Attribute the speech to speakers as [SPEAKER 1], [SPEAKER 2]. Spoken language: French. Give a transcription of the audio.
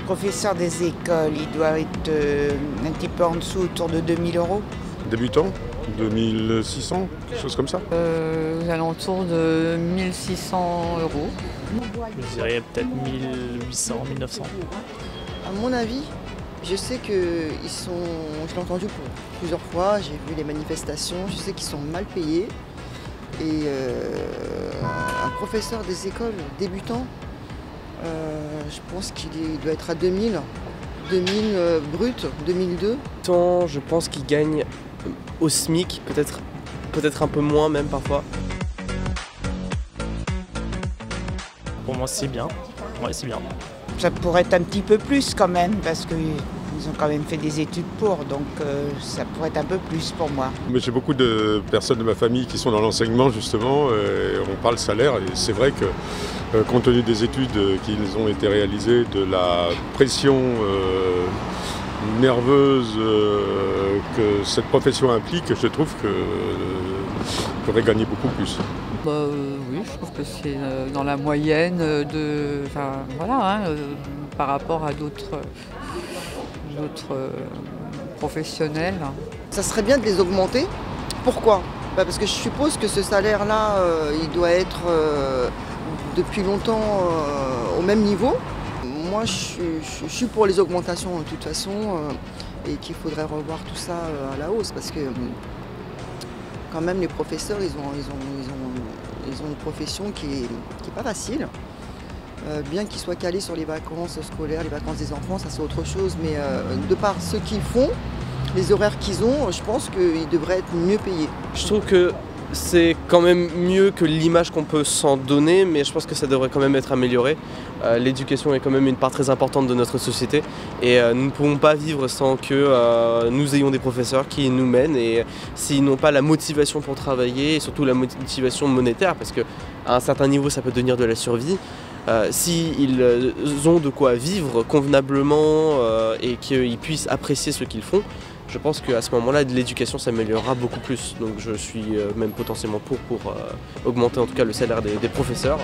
[SPEAKER 1] Professeur des écoles, il doit être un petit peu en dessous, autour de 2000 €.
[SPEAKER 2] Débutant, 2600, quelque chose comme ça.
[SPEAKER 3] Aux alentours de 1600 €.
[SPEAKER 4] Je dirais peut-être 1800, 1900.
[SPEAKER 5] À mon avis, je sais qu'ils sont, je l'ai entendu pour plusieurs fois, j'ai vu les manifestations, je sais qu'ils sont mal payés. Et un professeur des écoles débutant, je pense qu'il doit être à 2000 brut, 2002.
[SPEAKER 6] Je pense qu'il gagne au SMIC, peut-être un peu moins même parfois.
[SPEAKER 4] Pour moi, c'est bien. Ouais, c'est bien.
[SPEAKER 1] Ça pourrait être un petit peu plus quand même, parce qu'ils ont quand même fait des études pour, donc ça pourrait être un peu plus pour moi.
[SPEAKER 2] Mais j'ai beaucoup de personnes de ma famille qui sont dans l'enseignement justement, et on parle salaire et c'est vrai que compte tenu des études qui ont été réalisées, de la pression nerveuse que cette profession implique, je trouve que j'aurais gagné beaucoup plus.
[SPEAKER 3] Oui, je trouve que c'est dans la moyenne par rapport à d'autres professionnels.
[SPEAKER 5] Ça serait bien de les augmenter. Pourquoi ? Parce que je suppose que ce salaire-là, il doit être depuis longtemps au même niveau. Moi, je suis pour les augmentations de toute façon et qu'il faudrait revoir tout ça à la hausse parce que quand même les professeurs, ils ont une profession qui est pas facile. Bien qu'ils soient calés sur les vacances scolaires, les vacances des enfants, ça c'est autre chose, mais de par ce qu'ils font, les horaires qu'ils ont, je pense qu'ils devraient être mieux payés.
[SPEAKER 6] Je trouve que c'est quand même mieux que l'image qu'on peut s'en donner, mais je pense que ça devrait quand même être amélioré. L'éducation est quand même une part très importante de notre société et nous ne pouvons pas vivre sans que nous ayons des professeurs qui nous mènent et s'ils n'ont pas la motivation pour travailler et surtout la motivation monétaire, parce qu'à un certain niveau ça peut devenir de la survie, s'ils ont de quoi vivre convenablement et qu'ils puissent apprécier ce qu'ils font, je pense qu'à ce moment-là, l'éducation s'améliorera beaucoup plus. Donc je suis même potentiellement pour augmenter en tout cas le salaire des professeurs.